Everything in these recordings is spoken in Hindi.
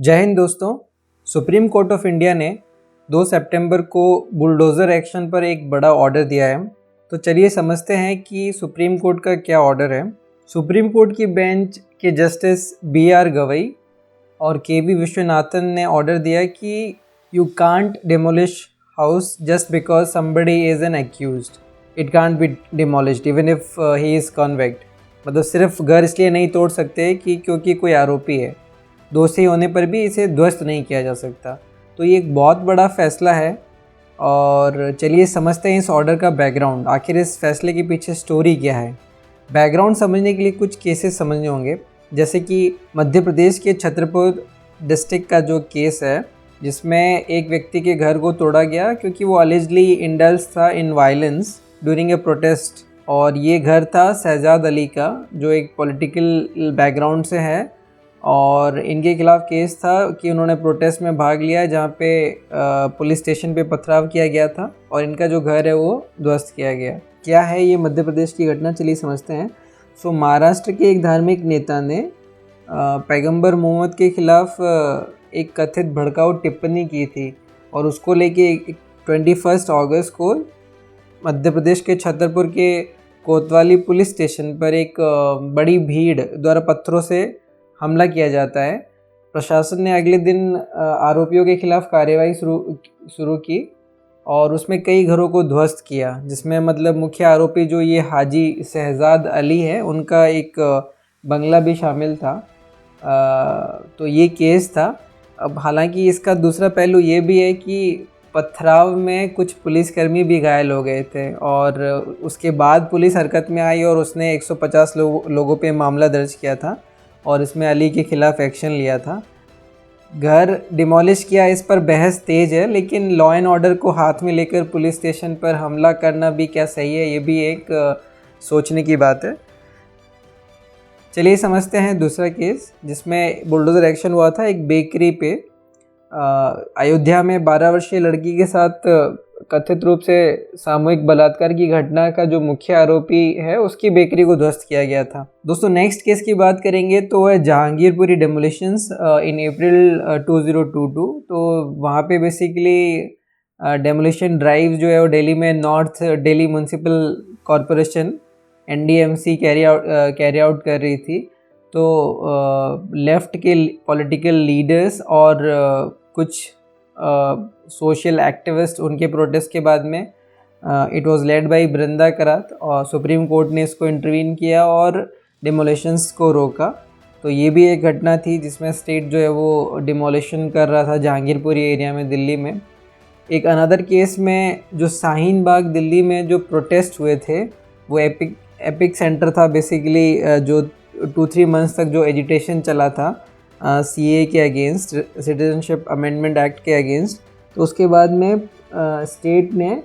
जय हिंद दोस्तों। सुप्रीम कोर्ट ऑफ इंडिया ने 2 सितंबर को बुलडोज़र एक्शन पर एक बड़ा ऑर्डर दिया है। तो चलिए समझते हैं कि सुप्रीम कोर्ट का क्या ऑर्डर है। सुप्रीम कोर्ट की बेंच के जस्टिस BR गवई और KV विश्वनाथन ने ऑर्डर दिया कि you can't demolish house just because somebody is an accused, it can't be demolished even if he is convict. मतलब सिर्फ घर इसलिए नहीं तोड़ सकते कि क्योंकि कोई आरोपी है, दोषी होने पर भी इसे ध्वस्त नहीं किया जा सकता। तो ये एक बहुत बड़ा फैसला है और चलिए समझते हैं इस ऑर्डर का बैकग्राउंड, आखिर इस फैसले के पीछे स्टोरी क्या है। बैकग्राउंड समझने के लिए कुछ केसेस समझने होंगे, जैसे कि मध्य प्रदेश के छतरपुर डिस्ट्रिक्ट का जो केस है, जिसमें एक व्यक्ति के घर को तोड़ा गया क्योंकि वो अलिजली इंडल्ज था इन वायलेंस ड्यूरिंग ए प्रोटेस्ट। और ये घर था शहजाद अली का, जो एक पॉलिटिकल बैकग्राउंड से है, और इनके खिलाफ केस था कि उन्होंने प्रोटेस्ट में भाग लिया जहाँ पे पुलिस स्टेशन पे पथराव किया गया था और इनका जो घर है वो ध्वस्त किया गया। क्या है ये मध्य प्रदेश की घटना, चलिए समझते हैं। महाराष्ट्र के एक धार्मिक नेता ने पैगंबर मोहम्मद के खिलाफ एक कथित भड़काऊ टिप्पणी की थी और उसको लेके 21 अगस्त को मध्य प्रदेश के छतरपुर के कोतवाली पुलिस स्टेशन पर एक बड़ी भीड़ द्वारा पत्थरों से हमला किया जाता है। प्रशासन ने अगले दिन आरोपियों के खिलाफ कार्रवाई शुरू की और उसमें कई घरों को ध्वस्त किया, जिसमें मतलब मुख्य आरोपी जो ये हाजी शहजाद अली है, उनका एक बंगला भी शामिल था। तो ये केस था। अब हालांकि इसका दूसरा पहलू ये भी है कि पथराव में कुछ पुलिसकर्मी भी घायल हो गए थे और उसके बाद पुलिस हरकत में आई और उसने 150 लोगों पे मामला दर्ज किया था और इसमें अली के खिलाफ एक्शन लिया था। घर डिमोलिश किया, इस पर बहस तेज है, लेकिन लॉ एंड ऑर्डर को हाथ में लेकर पुलिस स्टेशन पर हमला करना भी क्या सही है, ये भी एक सोचने की बात है। चलिए समझते हैं दूसरा केस, जिसमें बुलडोज़र एक्शन हुआ था एक बेकरी पे। अयोध्या में 12 वर्षीय लड़की के साथ कथित रूप से सामूहिक बलात्कार की घटना का जो मुख्य आरोपी है, उसकी बेकरी को ध्वस्त किया गया था। दोस्तों नेक्स्ट केस की बात करेंगे तो है जहांगीरपुरी डेमोलिशंस इन अप्रैल 2022। तो वहाँ पे बेसिकली डेमोलिशन ड्राइव जो है वो दिल्ली में north Delhi municipal corporation NDMC carry out कर रही थी। तो लेफ़्ट के पॉलिटिकल लीडर्स और कुछ सोशल एक्टिविस्ट, उनके प्रोटेस्ट के बाद में it was led by Brinda Karat और सुप्रीम कोर्ट ने इसको इंटरवीन किया और डिमोलिशंस को रोका। तो ये भी एक घटना थी जिसमें स्टेट जो है वो डिमोलिशन कर रहा था जहांगीरपुरी एरिया में दिल्ली में। एक अनदर केस में जो शाहीन बाग दिल्ली में जो प्रोटेस्ट हुए थे, वो एपिक सेंटर था बेसिकली, जो 2-3 मंथ्स तक जो एजिटेशन चला था CA के अगेंस्ट, सिटीजनशिप अमेंडमेंट एक्ट के अगेंस्ट। तो उसके बाद में स्टेट ने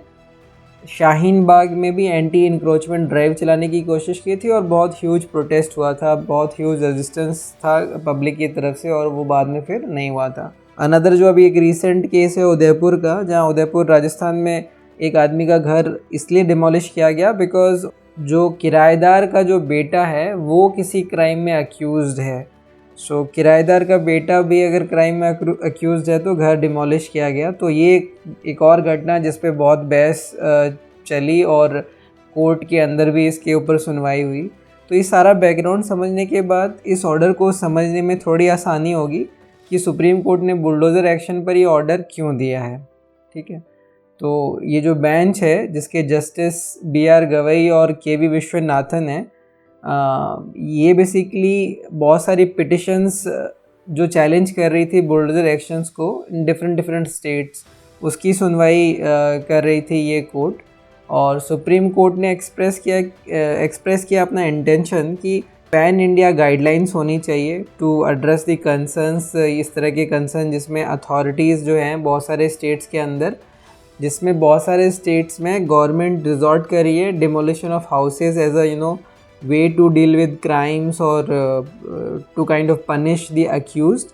शाहीन बाग में भी एंटी इंक्रोचमेंट ड्राइव चलाने की कोशिश की थी और बहुत ह्यूज प्रोटेस्ट हुआ था, बहुत ह्यूज रेजिस्टेंस था पब्लिक की तरफ से और वो बाद में फिर नहीं हुआ था। अनदर जो अभी एक रीसेंट केस है उदयपुर का, जहाँ उदयपुर राजस्थान में एक आदमी का घर इसलिए डिमोलिश किया गया बिकॉज जो किराएदार का जो बेटा है वो किसी क्राइम में अक्यूज्ड है। किराएदार का बेटा भी अगर क्राइम में अक्यूज्ड है तो घर डिमोलिश किया गया। तो ये एक और घटना जिस पे बहुत बहस चली और कोर्ट के अंदर भी इसके ऊपर सुनवाई हुई। तो ये सारा बैकग्राउंड समझने के बाद इस ऑर्डर को समझने में थोड़ी आसानी होगी कि सुप्रीम कोर्ट ने बुलडोज़र एक्शन पर ये ऑर्डर क्यों दिया है। ठीक है, तो ये जो बेंच है जिसके जस्टिस BR गवई और KV विश्वनाथन है, ये बेसिकली बहुत सारी पिटिशंस जो चैलेंज कर रही थी बुलडोज़र एक्शंस को इन डिफरेंट स्टेट्स, उसकी सुनवाई कर रही थी ये कोर्ट। और सुप्रीम कोर्ट ने एक्सप्रेस किया अपना इंटेंशन कि पैन इंडिया गाइडलाइंस होनी चाहिए टू एड्रेस द कंसर्न्स, इस तरह के कंसर्न जिसमें अथॉरिटीज़ जो हैं बहुत सारे स्टेट्स के अंदर, जिसमें बहुत सारे स्टेट्स में गवर्नमेंट रिजॉर्ट कर रही है demolition of houses as a way to deal with crimes और to kind of punish the accused.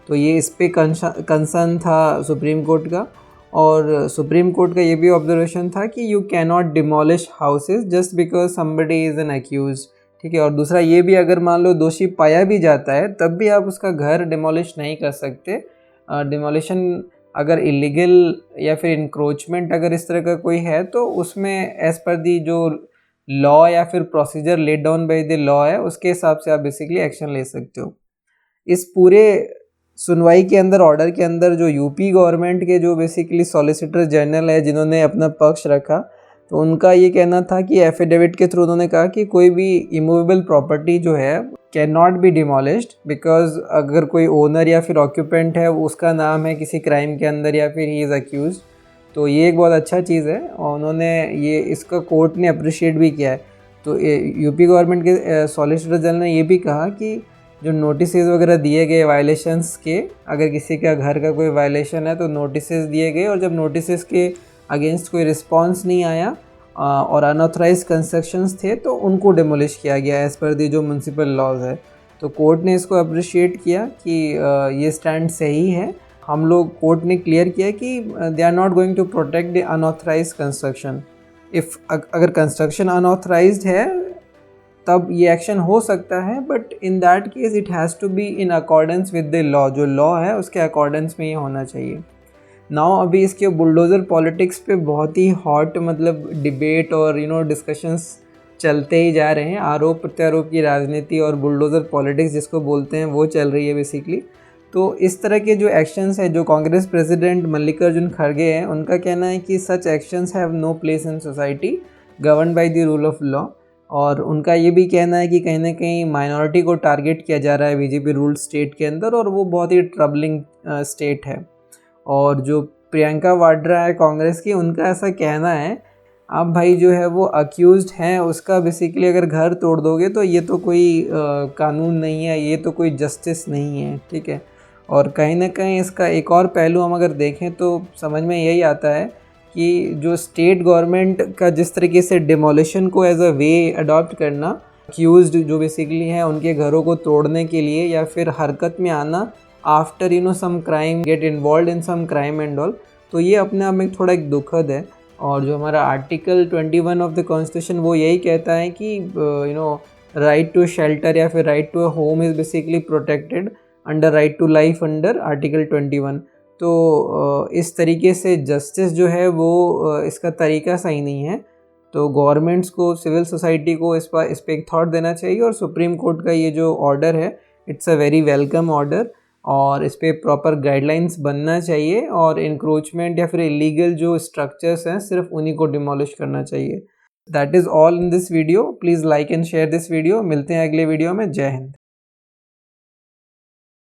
तो ये इस पे कंसर्न था सुप्रीम कोर्ट का। और सुप्रीम कोर्ट का ये भी ऑब्जर्वेशन था कि you can not demolish houses just because somebody is an accused, ठीक है। और दूसरा ये भी, अगर मान लो दोषी पाया भी जाता है तब भी आप उसका घर डिमोलिश नहीं कर सकते। डिमोलिशन अगर इलीगल या फिर इंक्रोचमेंट अगर इस तरह का कोई है तो उसमें एज पर दी जो लॉ या फिर procedure laid down by the law है उसके हिसाब से आप बेसिकली एक्शन ले सकते हो। इस पूरे सुनवाई के अंदर, ऑर्डर के अंदर, जो यूपी गवर्नमेंट के जो बेसिकली सॉलिसिटर जनरल है जिन्होंने अपना पक्ष रखा, तो उनका ये कहना था कि एफिडेविट के थ्रू उन्होंने कहा कि कोई भी इमूवेबल प्रॉपर्टी जो है can not be demolished, because अगर कोई ओनर या फिर ऑक्यूपेंट है उसका नाम है किसी क्राइम के अंदर या फिर ही इज़ अक्यूज, तो ये एक बहुत अच्छा चीज़ है और उन्होंने ये, इसका कोर्ट ने अप्रिशिएट भी किया है। तो यूपी गवर्नमेंट के सॉलिसिटर जनरल ने ये भी कहा कि जो नोटिस वगैरह दिए गए वायलेशंस के, अगर किसी का घर का कोई वायलेशन है तो नोटिस दिए गए, और जब नोटिस के अगेंस्ट कोई रिस्पांस नहीं आया और अनऑथराइज कंस्ट्रक्शंस थे तो उनको डिमोलिश किया गया एज़ पर दी जो म्यूनसिपल लॉज है। तो कोर्ट ने इसको अप्रिशिएट किया कि ये स्टैंड सही है। हम लोग, कोर्ट ने क्लियर किया कि they are not going to protect the unauthorise construction. अगर कंस्ट्रक्शन अनऑथराइज्ड है तब ये एक्शन हो सकता है, but in that case it has to be in accordance with the law. जो लॉ है उसके अकॉर्डेंस में ये होना चाहिए। नाउ अभी इसके बुलडोज़र पॉलिटिक्स पे बहुत ही हॉट मतलब डिबेट और डिस्कशंस चलते ही जा रहे हैं। आरोप प्रत्यारोप की राजनीति और बुलडोज़र पॉलिटिक्स जिसको बोलते हैं वो चल रही है बेसिकली। तो इस तरह के जो एक्शंस है, जो कांग्रेस प्रेसिडेंट मल्लिकार्जुन खड़गे हैं उनका कहना है कि such actions have no place in society govern by the rule of law. और उनका ये भी कहना है कि कहीं ना कहीं माइनॉरिटी को टारगेट किया जा रहा है बीजेपी रूल्ड स्टेट के अंदर, और वो बहुत ही ट्रबलिंग स्टेट है। और जो प्रियंका वाड्रा है कांग्रेस की, उनका ऐसा कहना है, आप भाई जो है वो अक्यूज्ड हैं, उसका बेसिकली अगर घर तोड़ दोगे तो ये तो कोई कानून नहीं है, ये तो कोई जस्टिस नहीं है, ठीक है। और कहीं ना कहीं इसका एक और पहलू हम अगर देखें तो समझ में यही आता है कि जो स्टेट गवर्नमेंट का जिस तरीके से डिमोलिशन को एज अ वे अडॉप्ट करना, अक्यूज्ड जो बेसिकली हैं उनके घरों को तोड़ने के लिए या फिर हरकत में आना after some crime, get involve in some crime and all, तो ये अपने आप में थोड़ा एक दुखद है। और जो हमारा आर्टिकल 21 ऑफ द कॉन्स्टिट्यूशन वो यही कहता है कि राइट टू शेल्टर या फिर right to a home is basically protected under right to life under article 21। तो इस तरीके से जस्टिस जो है वो इसका तरीका सही नहीं है। तो गवर्नमेंट्स को, सिविल सोसाइटी को इस पर एक थॉट देना चाहिए। और सुप्रीम कोर्ट का ये जो ऑर्डर है, it's a very welcome order, और इस पर प्रॉपर गाइडलाइंस बनना चाहिए। और इंक्रोचमेंट या फिर इलीगल जो स्ट्रक्चर्स हैं सिर्फ उन्हीं को डिमोलिश करना चाहिए। That is all in this video. Please like and share this video. मिलते हैं अगले वीडियो में। जय हिंद।